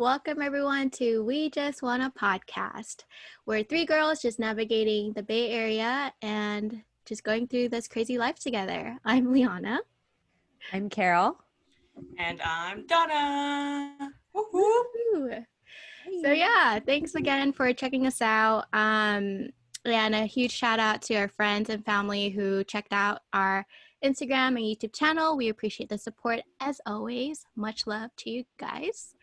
Welcome everyone to We Just Wanna Podcast. We're three girls just navigating the Bay Area and just going through this crazy life together. I'm Liana. I'm Carol. And I'm Donna. Woo-hoo. So yeah, thanks again for checking us out. And a huge shout out to our friends and family who checked out our Instagram and YouTube channel. We appreciate the support as always. Much love to you guys.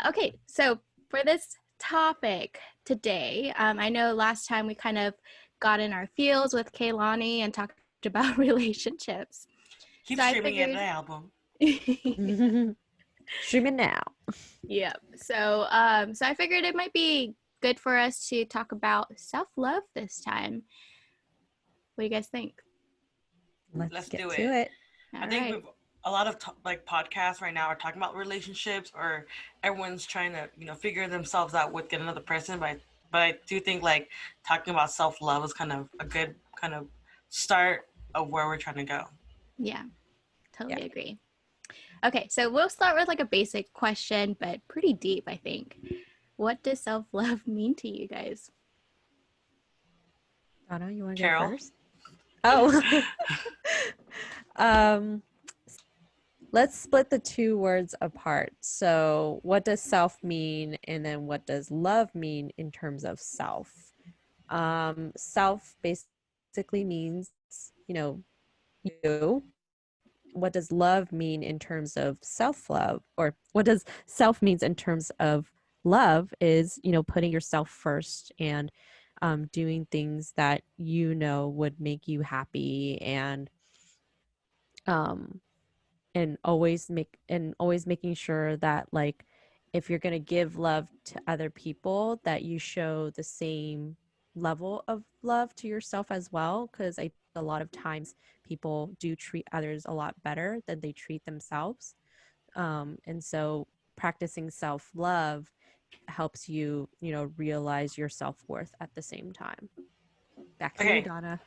Okay, so for this topic today, I know last time we kind of got in our feels with Kaylani and talked about relationships. Keep streaming the album. Streaming now. Yep. So I figured it might be good for us to talk about self-love this time. What do you guys think? Let's get do to it. I think a lot of podcasts right now are talking about relationships, or everyone's trying to figure themselves out with another person. But I do think talking about self-love is kind of a good kind of start of where we're trying to go. Yeah, totally agree. Okay, so we'll start with a basic question, but pretty deep, I think. What does self-love mean to you guys? Donna, you want to Carol? go first? Oh. Let's split the two words apart. So what does self mean, and then what does love mean in terms of self? Self basically means, you. What does love mean in terms of self-love, or what does self means in terms of love is, putting yourself first and doing things that would make you happy, and always making sure that if you're going to give love to other people, that you show the same level of love to yourself as well, because a lot of times people do treat others a lot better than they treat themselves, and so practicing self-love helps you realize your self-worth at the same time. Back to you, Donna.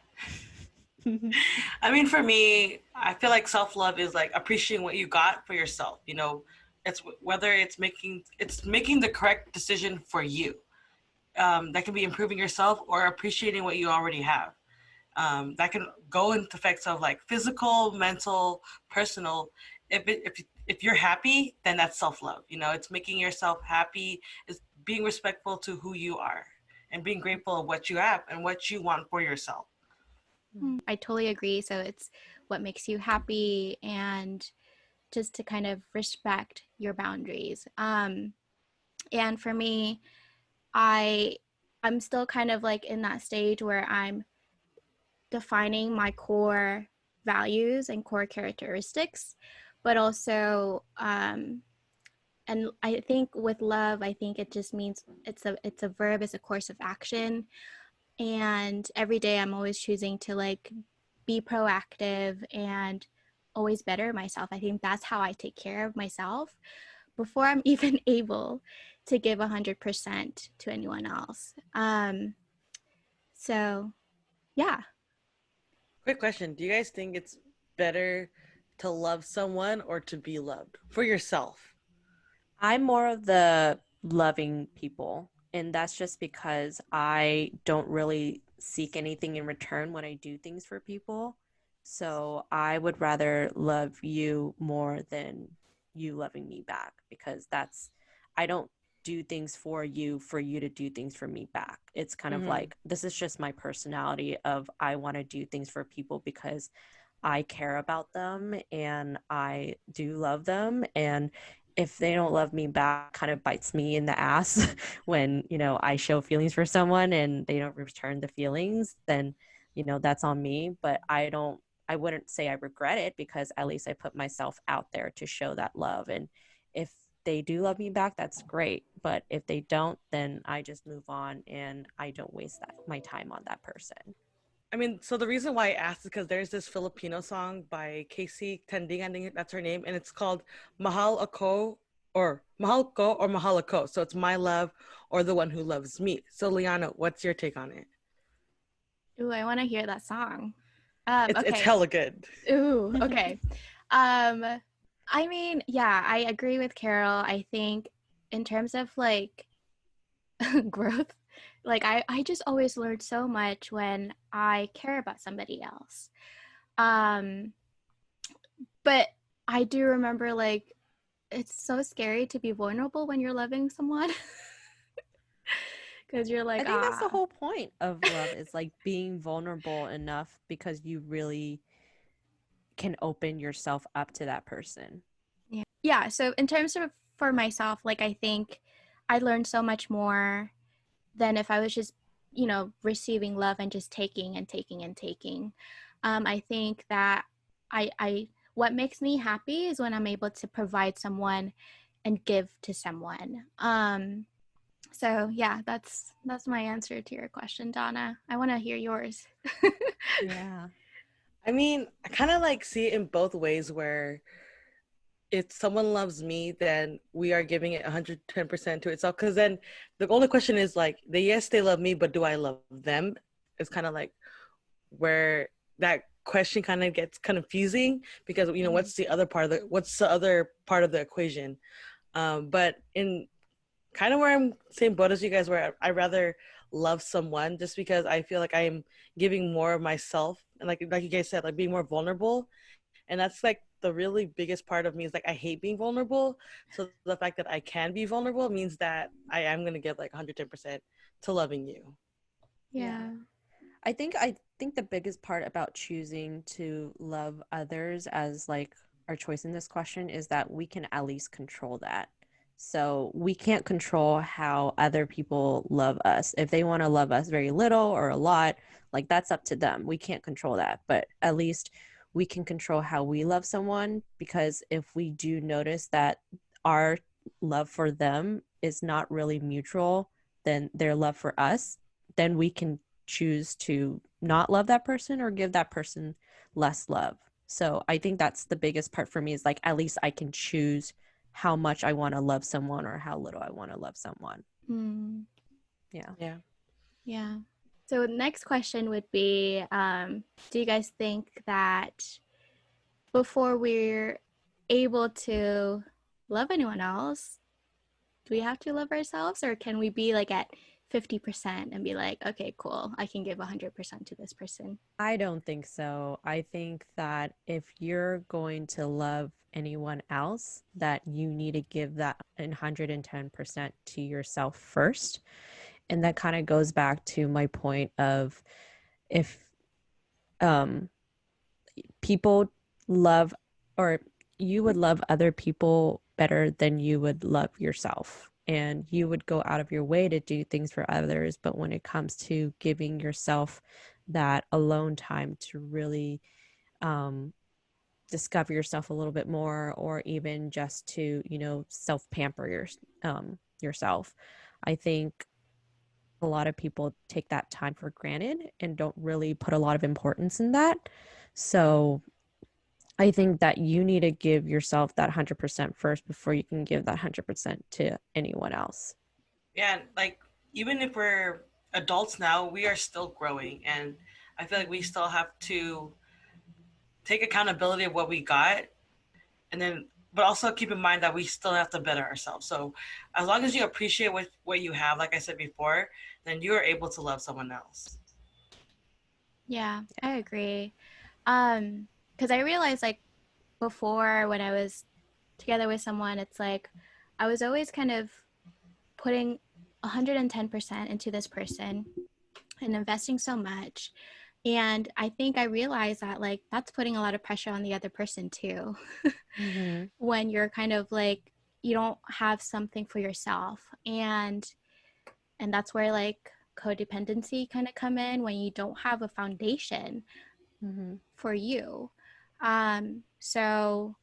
I mean, for me, I feel like self-love is appreciating what you got for yourself. It's whether it's making the correct decision for you. That can be improving yourself or appreciating what you already have. That can go into effects of physical, mental, personal. If you're happy, then that's self-love. It's making yourself happy. It's being respectful to who you are and being grateful of what you have and what you want for yourself. I totally agree. So it's what makes you happy, and just to kind of respect your boundaries. And for me, I'm still kind of in that stage where I'm defining my core values and core characteristics, but also and I think with love, I think it just means it's a verb, it's a course of action. And every day I'm always choosing to be proactive and always better myself. I think that's how I take care of myself before I'm even able to give 100% to anyone else. So yeah. Quick question. Do you guys think it's better to love someone or to be loved for yourself? I'm more of the loving people, and that's just because I don't really seek anything in return when I do things for people. So I would rather love you more than you loving me back, because I don't do things for you to do things for me back. It's kind of this is just my personality of I want to do things for people because I care about them and I do love them, and if they don't love me back, kind of bites me in the ass when I show feelings for someone and they don't return the feelings, then that's on me. But I wouldn't say I regret it, because at least I put myself out there to show that love, and if they do love me back, that's great. But if they don't, then I just move on and I don't waste my time on that person. I mean, so the reason why I asked is because there's this Filipino song by Casey Tanding, I think that's her name, and it's called Mahal Ako, or Mahal Ko or Mahal Ako. So it's my love or the one who loves me. So Liana, what's your take on it? Ooh, I want to hear that song. It's hella good. Ooh, okay. I mean, yeah, I agree with Carol. I think in terms of like growth, like I just always learn so much when I care about somebody else. Um, but I do remember like it's so scary to be vulnerable when you're loving someone because you're I like, think that's the whole point of love is like being vulnerable enough because you really can open yourself up to that person. yeah. So in terms of for myself, like I think I learned so much more than if I was just, you know, receiving love and just taking and taking and taking. I think that I what makes me happy is when I'm able to provide someone and give to someone. So yeah, that's my answer to your question, Donna. I want to hear yours. Yeah. I mean, I kind of like see it in both ways where if someone loves me, then we are giving it 110% to itself. Because then the only question is like, yes, they love me, but do I love them? It's kind of like where that question kind of gets confusing because, you know, what's the other part of the equation? But in kind of where I'm same boat as you guys, where I rather love someone just because I feel like I'm giving more of myself and like you guys said, like being more vulnerable. And that's like the really biggest part of me is like I hate being vulnerable. So the fact that I can be vulnerable means that I am gonna give like 110% to loving you. Yeah. I think the biggest part about choosing to love others as like our choice in this question is that we can at least control that. So we can't control how other people love us. If they want to love us very little or a lot, like that's up to them. We can't control that, but at least we can control how we love someone because if we do notice that our love for them is not really mutual, then their love for us, then we can choose to not love that person or give that person less love. So I think that's the biggest part for me is like at least I can choose how much I want to love someone or how little I want to love someone. Mm, Yeah. Yeah. yeah. So next question would be, do you guys think that before we're able to love anyone else, do we have to love ourselves or can we be like at 50% and be like, okay, cool, I can give 100% to this person? I don't think so. I think that if you're going to love anyone else, that you need to give that 110% to yourself first. And that kind of goes back to my point of if um people love or you would love other people better than you would love yourself. And you would go out of your way to do things for others. But when it comes to giving yourself that alone time to really discover yourself a little bit more, or even just to, self pamper yourself, I think a lot of people take that time for granted and don't really put a lot of importance in that. So I think that you need to give yourself that 100% first before you can give that 100% to anyone else. Yeah, like even if we're adults now, we are still growing, and I feel like we still have to take accountability of what we got, and then but also keep in mind that we still have to better ourselves. So as long as you appreciate what you have, like I said before, then you are able to love someone else. Yeah, I agree. Because I realized like before when I was together with someone, it's like I was always kind of putting 110% into this person and investing so much. And I think I realized that like that's putting a lot of pressure on the other person too. Mm-hmm. When you're kind of like you don't have something for yourself. And that's where like codependency kind of come in when you don't have a foundation Mm-hmm. for you. So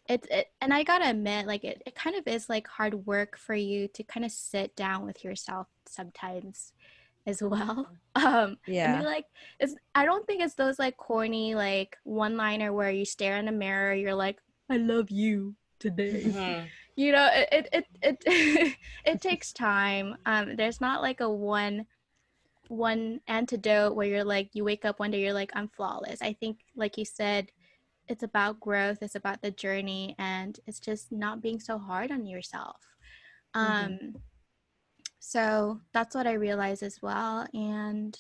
and I gotta admit, like it kind of is like hard work for you to kind of sit down with yourself sometimes as well. And be Yeah. like, I don't think it's those like corny like one liner where you stare in a mirror, you're like, I love you today. Mm-hmm. You know, it it takes time. There's not like a one antidote where you're like you wake up one day you're like I'm flawless. I think like you said, it's about growth, it's about the journey, and it's just not being so hard on yourself. Um, so that's what I realized as well. And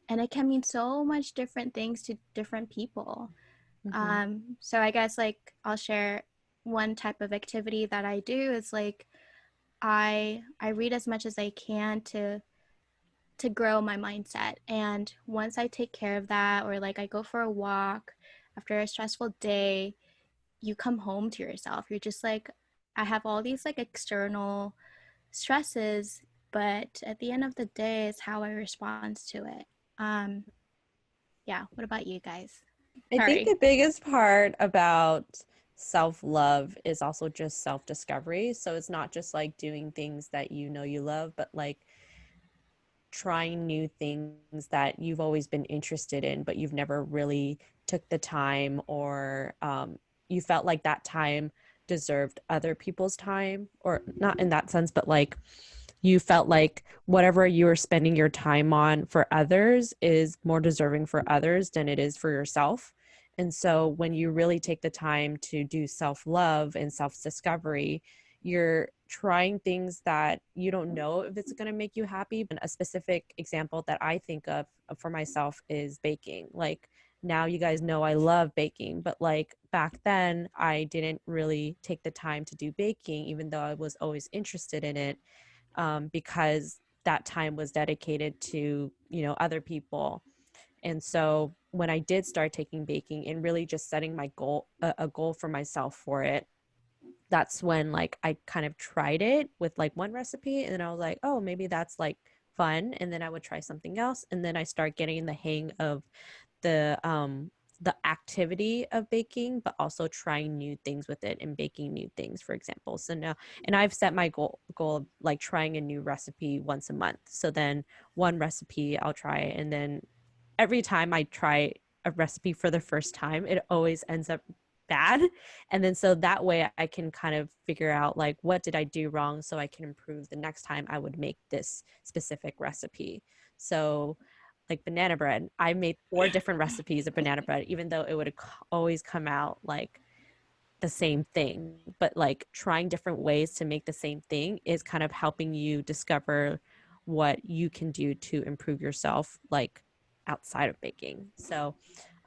it can mean so much different things to different people. So I guess like I'll share one type of activity that I do is like I read as much as I can to grow my mindset. And once I take care of that, or like I go for a walk after a stressful day, you come home to yourself. You're just like, I have all these like external stresses, but at the end of the day, it's how I respond to it. Um, yeah. What about you guys? I think Sorry. the biggest part about self-love is also just self-discovery. So it's not just like doing things that you know you love, but like trying new things that you've always been interested in, but you've never really took the time, or you felt like that time deserved other people's time, or not in that sense, but like you felt like whatever you were spending your time on for others is more deserving for others than it is for yourself. And so when you really take the time to do self-love and self-discovery, you're trying things that you don't know if it's going to make you happy. And a specific example that I think of for myself is baking. Like, now you guys know I love baking, but like back then I didn't really take the time to do baking, even though I was always interested in it, because that time was dedicated to, you know, other people. And so when I did start taking baking and really just setting my goal, a goal for myself for it, that's when like I kind of tried it with like one recipe, and then I was like, oh, maybe that's like fun. And then I would try something else. And then I start getting the hang of the activity of baking, but also trying new things with it and baking new things, for example. So now, and I've set my goal of like trying a new recipe once a month. So then one recipe I'll try, and then every time I try a recipe for the first time, it always ends up bad. And then so that way I can kind of figure out like, what did I do wrong, so I can improve the next time I would make this specific recipe. So like banana bread, I made 4 different recipes of banana bread, even though it would always come out like the same thing. But like trying different ways to make the same thing is kind of helping you discover what you can do to improve yourself, like outside of baking. So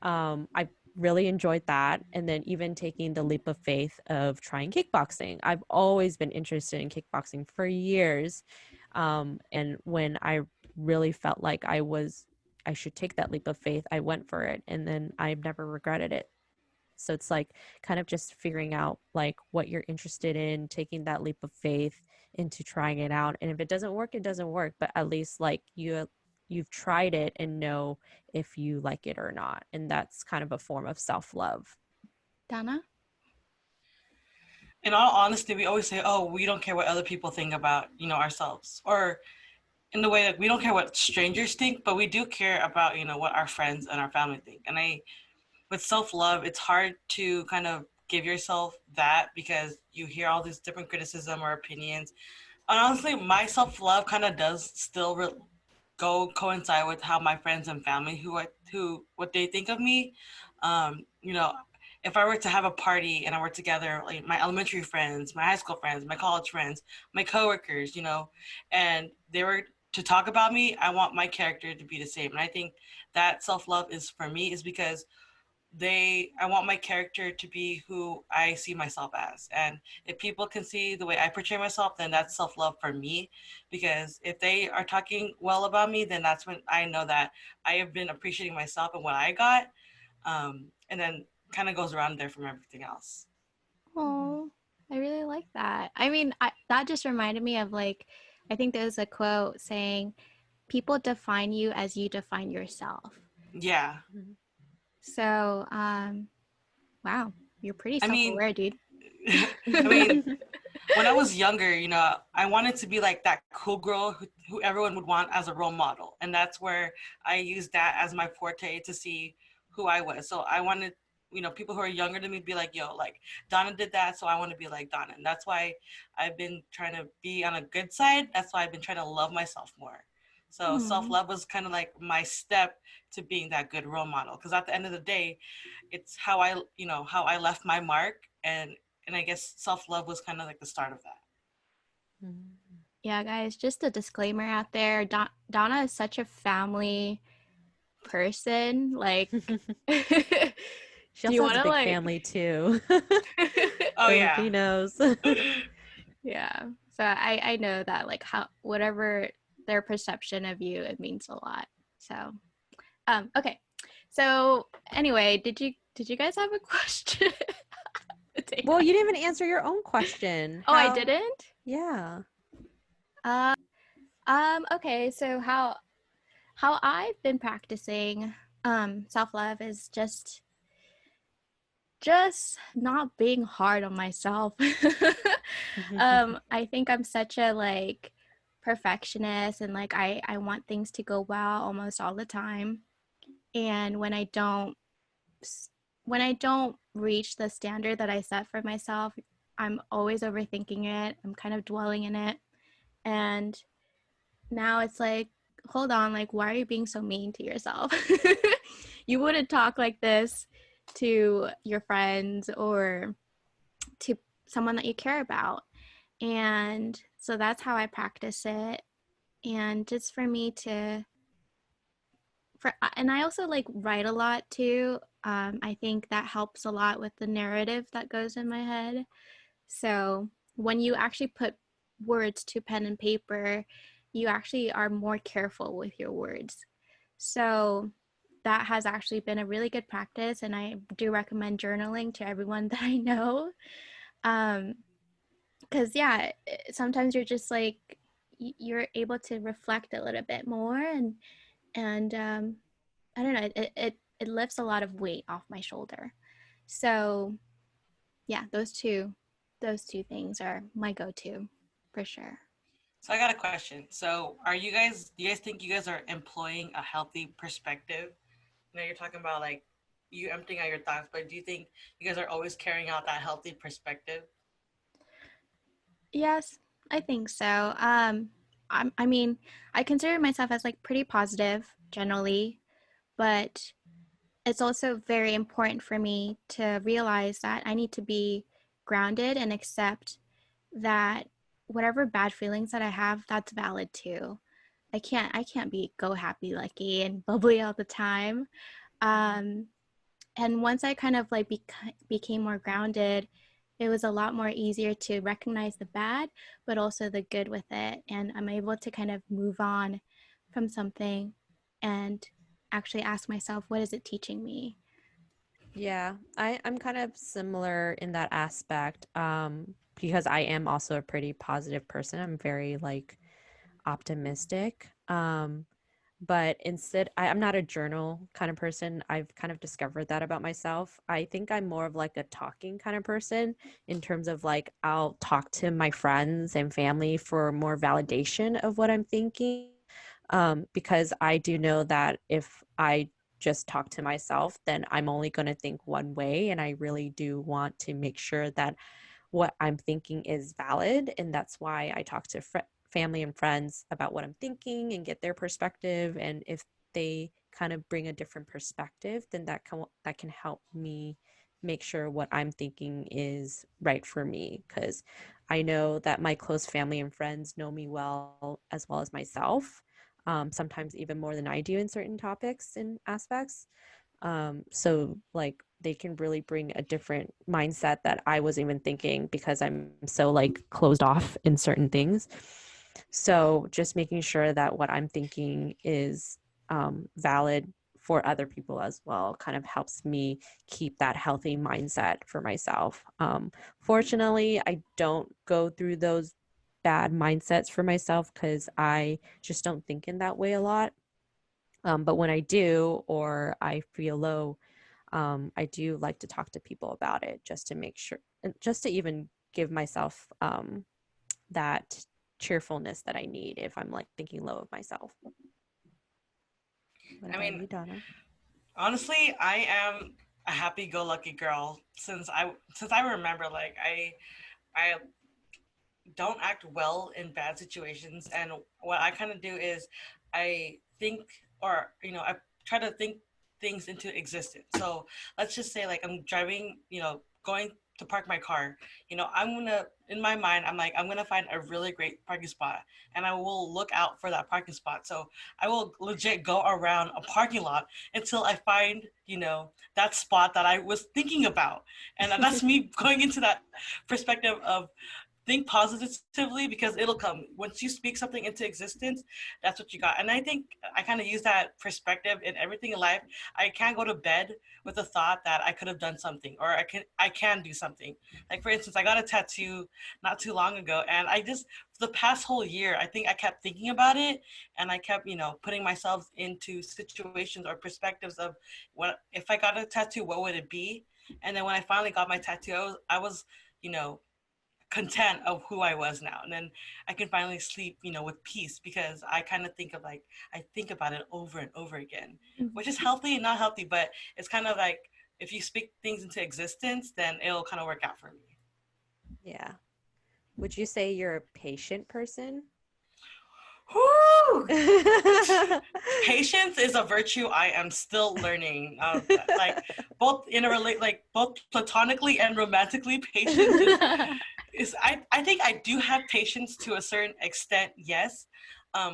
I really enjoyed that. And then even taking the leap of faith of trying kickboxing. I've always been interested in kickboxing for years. And when I really felt like I should take that leap of faith, I went for it. And then I've never regretted it. So it's like kind of just figuring out like what you're interested in, taking that leap of faith into trying it out. And if it doesn't work, it doesn't work. But at least like you've tried it and know if you like it or not. And that's kind of a form of self-love. Donna? In all honesty, we always say, oh, we don't care what other people think about, you know, ourselves. Or in the way that we don't care what strangers think, but we do care about, you know, what our friends and our family think. And with self-love, it's hard to kind of give yourself that because you hear all these different criticism or opinions. And honestly, my self-love kind of does still go coincide with how my friends and family who what they think of me. You know, if I were to have a party and I were together, like my elementary friends, my high school friends, my college friends, my coworkers, you know, and they were to talk about me, I want my character to be the same. And I think that self-love is for me is because I want my character to be who I see myself as. And if people can see the way I portray myself, then that's self-love for me. Because if they are talking well about me, then that's when I know that I have been appreciating myself and what I got. And then kind of goes around there from everything else. Oh, I really like that. I mean, that just reminded me of like, I think there's a quote saying, people define you as you define yourself. Yeah. So, wow, you're pretty I mean, self-aware, dude. I mean, when I was younger, you know, I wanted to be like that cool girl who everyone would want as a role model. And that's where I used that as my forte to see who I was. So I wanted, you know, people who are younger than me to be like, yo, like Donna did that. So I want to be like Donna. And that's why I've been trying to be on a good side. That's why I've been trying to love myself more. So self-love was kind of like my step to being that good role model. Because at the end of the day, it's how how I left my mark. And I guess self-love was kind of like the start of that. Yeah, guys, just a disclaimer out there. Donna is such a family person. Like, She do you also has want a to big like? family too. Oh yeah. Filipinos. Yeah. So I know that like how whatever their perception of you, it means a lot. So okay. So anyway, did you guys have a question? Well, you didn't even answer your own question. Oh, I didn't? Yeah. Uh, okay, so how I've been practicing self-love is just not being hard on myself. I think I'm such a like perfectionist, and like I want things to go well almost all the time. And when I don't reach the standard that I set for myself, I'm always overthinking it. I'm kind of dwelling in it. And now it's like, hold on, like, why are you being so mean to yourself? You wouldn't talk like this to your friends or to someone that you care about. And so that's how I practice it. And just for me to, and I also like write a lot too. I think that helps a lot with the narrative that goes in my head. So when you actually put words to pen and paper, you actually are more careful with your words. So that has actually been a really good practice, and I do recommend journaling to everyone that I know. Because yeah, sometimes you're just like you're able to reflect a little bit more, and I don't know, it lifts a lot of weight off my shoulder. So yeah, those two things are my go-to for sure. So I got a question. So do you guys think you guys are employing a healthy perspective? You're talking about like you emptying out your thoughts, but do you think you guys are always carrying out that healthy perspective? Yes, I think so. I mean, I consider myself as like pretty positive generally, but it's also very important for me to realize that I need to be grounded and accept that whatever bad feelings that I have, that's valid too. I can't be go happy lucky and bubbly all the time. Um, and once I kind of like became more grounded, it was a lot more easier to recognize the bad, but also the good with it. And I'm able to kind of move on from something and actually ask myself, what is it teaching me? Yeah, I'm kind of similar in that aspect, because I am also a pretty positive person. I'm very like optimistic. But instead, I'm not a journal kind of person. I've kind of discovered that about myself. I think I'm more of like a talking kind of person in terms of like I'll talk to my friends and family for more validation of what I'm thinking. Because I do know that if I just talk to myself, then I'm only going to think one way. And I really do want to make sure that what I'm thinking is valid. And that's why I talk to family and friends about what I'm thinking and get their perspective. And if they kind of bring a different perspective, then that can help me make sure what I'm thinking is right for me. Because I know that my close family and friends know me well as myself, sometimes even more than I do in certain topics and aspects. So like they can really bring a different mindset that I wasn't even thinking because I'm so like closed off in certain things. So just making sure that what I'm thinking is valid for other people as well kind of helps me keep that healthy mindset for myself. Fortunately, I don't go through those bad mindsets for myself because I just don't think in that way a lot. But when I do, or I feel low, I do like to talk to people about it just to make sure, just to even give myself that cheerfulness that I need if I'm like thinking low of myself. What I about mean, you, Donna? honestly, I am a happy-go-lucky girl since I remember. Like I don't act well in bad situations, and what I kind of do is I think, or I try to think things into existence. So let's just say like I'm driving, going to park my car, in my mind, I'm gonna find a really great parking spot, and I will look out for that parking spot. So I will legit go around a parking lot until I find, that spot that I was thinking about. And that's me going into that perspective of think positively, because it'll come. Once you speak something into existence, that's what you got. And I think I kind of use that perspective in everything in life. I can't go to bed with the thought that I could have done something, or I can do something. Like, for instance, I got a tattoo not too long ago, and I just, for the past whole year, I think I kept thinking about it, and I kept, putting myself into situations or perspectives of, what if I got a tattoo, what would it be? And then when I finally got my tattoo, I was you know content of who I was now. And then I can finally sleep, with peace, because I kind of think of, like, I think about it over and over again, which is healthy and not healthy, but it's kind of like, if you speak things into existence, then it'll kind of work out for me. Yeah. Would you say you're a patient person? Whew! Patience is a virtue I am still learning. Like, both both platonically and romantically, patience is I think I do have patience to a certain extent, yes.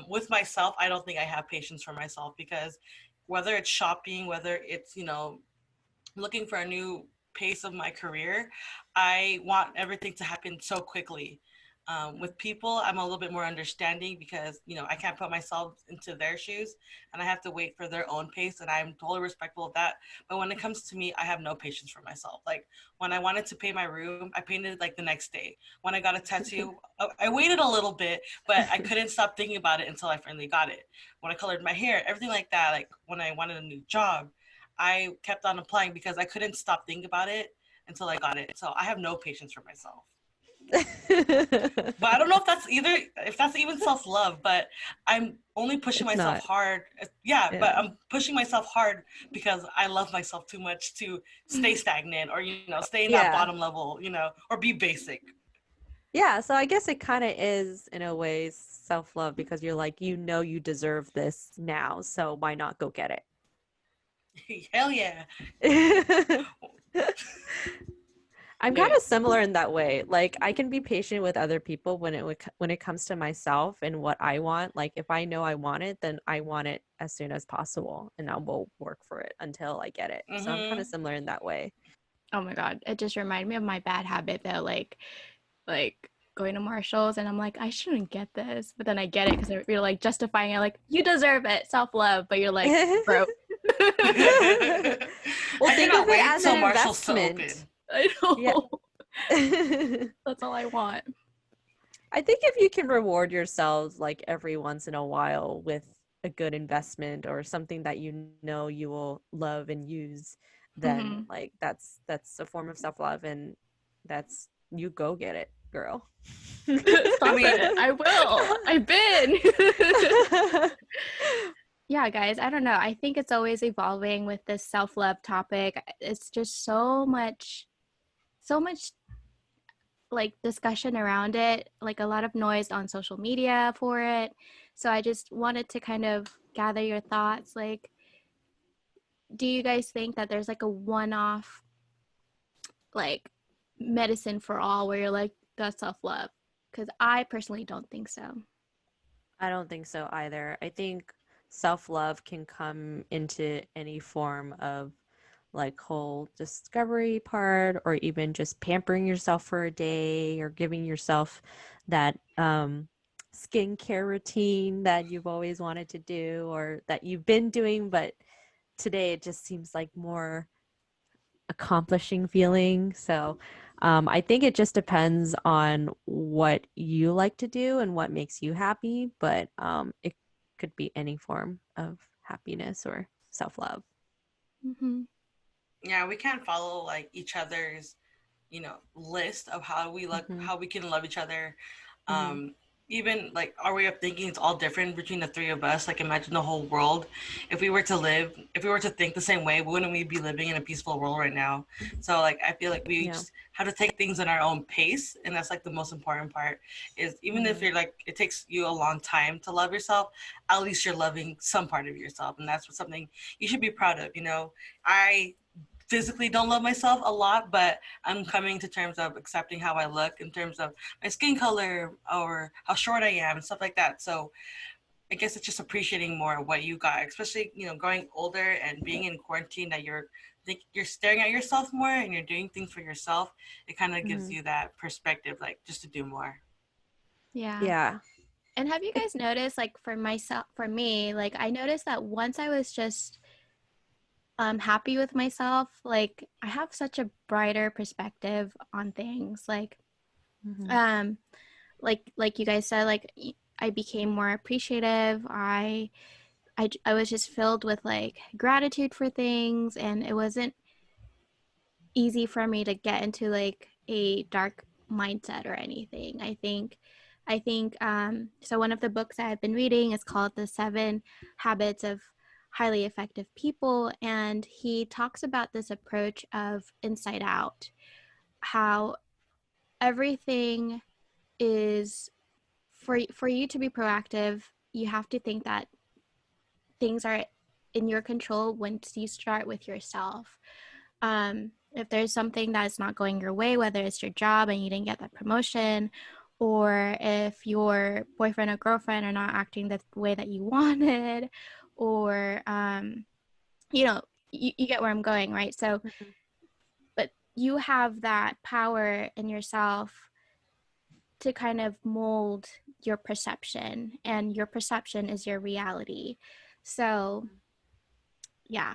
With myself, I don't think I have patience for myself, because whether it's shopping, whether it's, looking for a new pace of my career, I want everything to happen so quickly. With people, I'm a little bit more understanding, because I can't put myself into their shoes, and I have to wait for their own pace, and I'm totally respectful of that. But when it comes to me, I have no patience for myself. Like, when I wanted to paint my room, I painted it like the next day. When I got a tattoo, I waited a little bit, but I couldn't stop thinking about it until I finally got it. When I colored my hair, everything like that, like when I wanted a new job, I kept on applying because I couldn't stop thinking about it until I got it. So I have no patience for myself. But I don't know if that's even self-love, but I'm only pushing It's myself not. hard. Yeah, Yeah. but I'm pushing myself hard because I love myself too much to stay stagnant, or stay in that Yeah. bottom level, or be basic. Yeah, so I guess it kind of is, in a way, self-love, because you're like, you deserve this now, so why not go get Hell yeah. it? I'm kind Yeah. of similar in that way. Like, I can be patient with other people when it comes to myself and what I want. Like, if I know I want it, then I want it as soon as possible, and I will work for it until I get it. So I'm kind of similar in that way. Oh my God. It just reminded me of my bad habit though. Like going to Marshall's and I'm like, I shouldn't get this. But then I get it because you're like justifying it, like, you deserve it, self-love. But you're like, bro. Well, I think of cannot it wait as till an Marshall's to open. investment. I know. Yeah. That's all I want. I think if you can reward yourselves like every once in a while with a good investment or something that you will love and use, then like that's a form of self-love, and that's, you go get it, girl. Stop it. I will. I've been. Yeah, guys, I don't know. I think it's always evolving with this self-love topic. It's just so much like discussion around it, like a lot of noise on social media for it. So I just wanted to kind of gather your thoughts. Like, do you guys think that there's like a one-off like medicine for all where you're like, that's self-love? Because I personally don't think so. I don't think so either. I think self-love can come into any form of like whole discovery part, or even just pampering yourself for a day, or giving yourself that skincare routine that you've always wanted to do, or that you've been doing, but today it just seems like more accomplishing feeling. So I think it just depends on what you like to do and what makes you happy, but it could be any form of happiness or self-love. Mm-hmm. Yeah, we can't follow like each other's, list of how we look, how we can love each other. Even like our way of thinking is all different between the three of us. Like, imagine the whole world. If we were to think the same way, wouldn't we be living in a peaceful world right now? So like, I feel like we just have to take things at our own pace. And that's like the most important part, is even if you're like, it takes you a long time to love yourself, at least you're loving some part of yourself. And that's something you should be proud of. I physically don't love myself a lot, but I'm coming to terms of accepting how I look in terms of my skin color or how short I am and stuff like that. So I guess it's just appreciating more what you got, especially, you know, growing older and being in quarantine, that you're staring at yourself more and you're doing things for yourself. It kind of gives you that perspective, like, just to do more. Yeah. Yeah. And have you guys noticed, like, for me, like, I noticed that once I was just happy with myself, like, I have such a brighter perspective on things. Um, like you guys said, like, I became more appreciative. I was just filled with like gratitude for things, and it wasn't easy for me to get into like a dark mindset or anything. I think so one of the books I've been reading is called The 7 Habits of Highly Effective People, and he talks about this approach of inside out, how everything is for you to be proactive. You have to think that things are in your control once you start with yourself. If there's something that's not going your way, whether it's your job and you didn't get that promotion, or if your boyfriend or girlfriend are not acting the way that you wanted, or you know, you get where I'm going, right? So, but you have that power in yourself to kind of mold your perception, and your perception is your reality. So, yeah,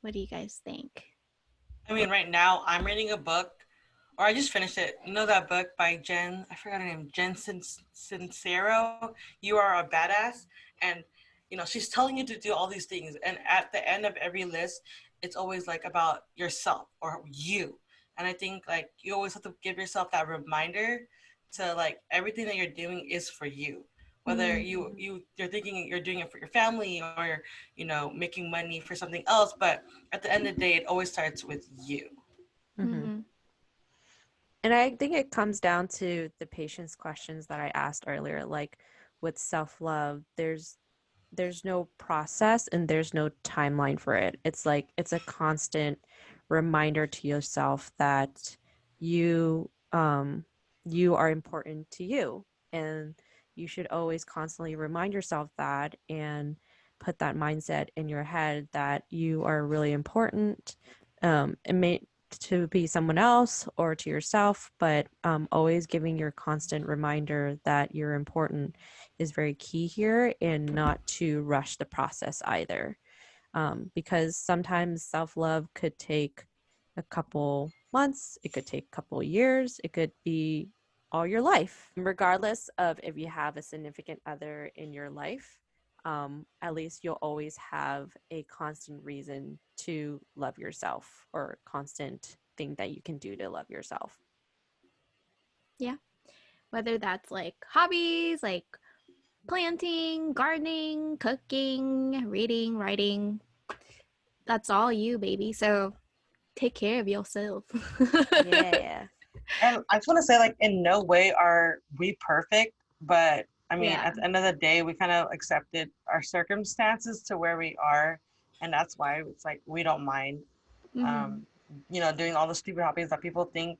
what do you guys think? I mean, right now I'm reading a book, or I just finished it. You know that book by Jen? I forgot her name. Jen Sincero. You Are a Badass, and you know she's telling you to do all these things, and at the end of every list, it's always like about yourself or you. And I think like you always have to give yourself that reminder to like everything that you're doing is for you. Whether you're thinking you're doing it for your family or you know making money for something else, but at the end of the day, it always starts with you. Mm-hmm. And I think it comes down to the patience questions that I asked earlier. Like with self-love, there's no process and there's no timeline for it. It's like it's a constant reminder to yourself that you are important to you, and you should always constantly remind yourself that and put that mindset in your head that you are really important. It may to be someone else or to yourself, but always giving your constant reminder that you're important is very key here, and not to rush the process either. Because sometimes self-love could take a couple months, it could take a couple years, it could be all your life. Regardless of if you have a significant other in your life, at least you'll always have a constant reason to love yourself, or constant thing that you can do to love yourself. Yeah. Whether that's like hobbies, like planting, gardening, cooking, reading, writing, that's all you, baby. So take care of yourself. Yeah. And I just want to say, like, in no way are we perfect, but I mean, Yeah. at the end of the day, we kind of accepted our circumstances to where we are, and that's why it's like we don't mind, Mm-hmm. um, you know, doing all the stupid hobbies that people think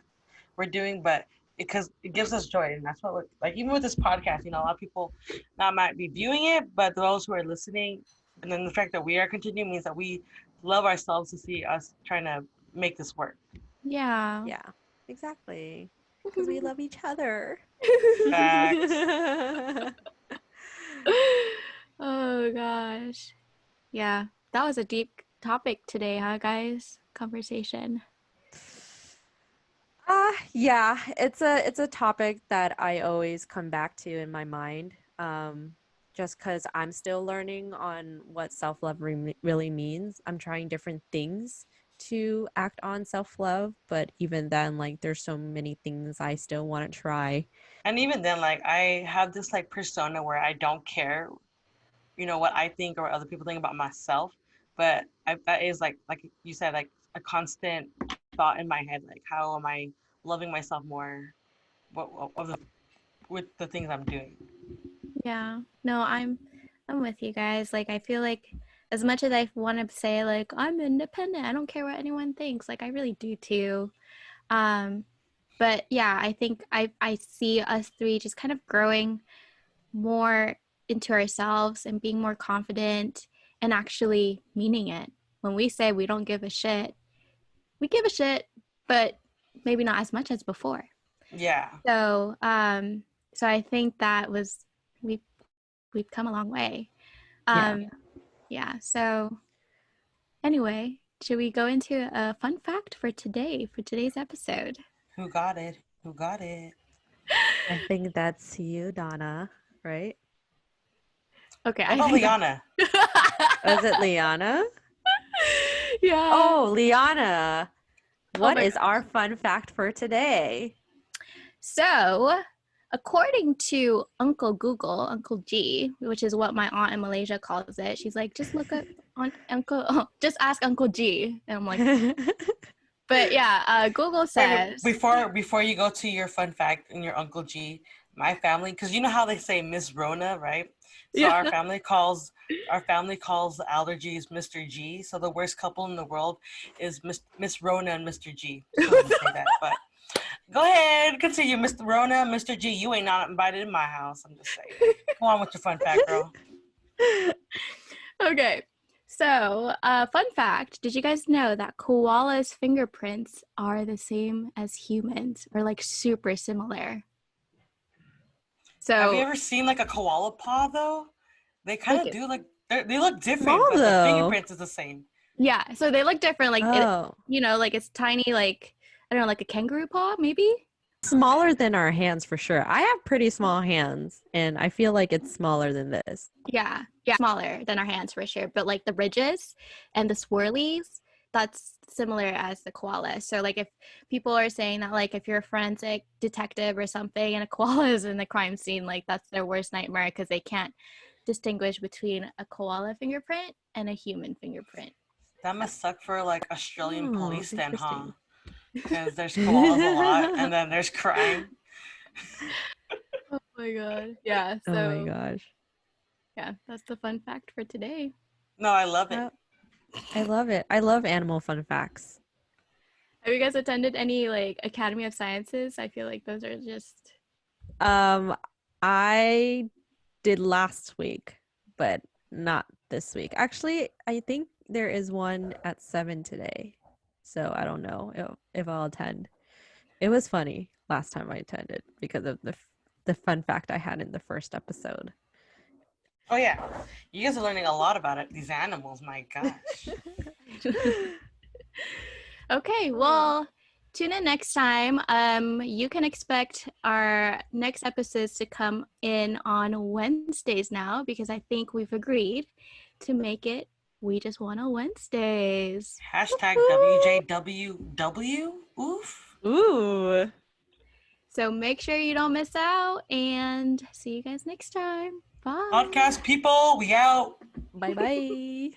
we're doing, but because it gives us joy, and that's what we're like. Even with this podcast, you know, a lot of people not might be viewing it, but those who are listening, and then the fact that we are continuing means that we love ourselves to see us trying to make this work. Yeah. Yeah, exactly. Because we love each other. Facts. Oh gosh. Yeah. That was a deep topic today, huh, guys? Conversation. Yeah, it's a topic that I always come back to in my mind. Just because I'm still learning on what self-love really means. I'm trying different things to act on self-love, but even then, like, there's so many things I still want to try. And even then, like I have this like persona where I don't care, you know, what I think or other people think about myself. But that is like you said, like a constant thought in my head, like how am I loving myself more? What of the with the things I'm doing? Yeah. No, I'm with you guys. Like I feel like as much as I want to say like I'm independent, I don't care what anyone thinks. Like I really do too. But yeah, I think I see us three just kind of growing more into ourselves and being more confident and actually meaning it. When we say we don't give a shit, we give a shit, but maybe not as much as before. Yeah. So I think that was we've come a long way. Yeah. So anyway, should we go into a fun fact for today's episode? Who got it? Who got it? I think that's you, Donna, right? Okay. What about Liana? Was it Liana? Yeah. Oh, Liana. What is God. our fun fact for today? So, according to Uncle Google, Uncle G, which is what my aunt in Malaysia calls it, she's like, just look up on just ask Uncle G. And I'm like, but yeah, Google says. Before you go to your fun fact and your Uncle G, my family, because you know how they say Miss Rona, right? So Yeah. our family calls the allergies Mr. G. So the worst couple in the world is Miss Rona and Mr. G. Just wanted to say that, but go ahead, continue, Mr. Rona, Mr. G. You ain't not invited in my house. I'm just saying. Go on with your fun fact, girl. Okay. So, fun fact, did you guys know that koalas' fingerprints are the same as humans, or like super similar? So, Have you ever seen like a koala paw though? They kind of Look, do they look different, Small, but the though. fingerprints is the same. yeah, so they look different. Like, Oh. like it's tiny, like, I don't know, like a kangaroo paw, maybe? Smaller than our hands for sure. I have pretty small hands, and I feel like it's smaller than this. Yeah, smaller than our hands for sure. But like the ridges and the swirlies, that's similar as the koala. So like if people are saying that like if you're a forensic detective or something and a koala is in the crime scene, like that's their worst nightmare because they can't distinguish between a koala fingerprint and a human fingerprint. That must suck for like Australian police then, huh? Interesting. Because there's koalas a lot, and then there's crime. Oh my god. Yeah. So Oh my gosh. yeah, that's the fun fact for today. No, I love it. I love it. I love animal fun facts. Have you guys attended any like Academy of Sciences? I feel like those are just I did last week, but not this week. Actually, I think there is one at 7 today. So I don't know if I'll attend. It was funny last time I attended because of the fun fact I had in the first episode. Oh yeah, you guys are learning a lot about it. These animals, my gosh. Okay, well, tune in next time. You can expect our next episodes to come in on Wednesdays now because I think we've agreed to make it We Just Wanna Wednesdays. Hashtag WJWW. Oof. Ooh. So make sure you don't miss out and see you guys next time. Bye. Podcast people, we out. Bye-bye.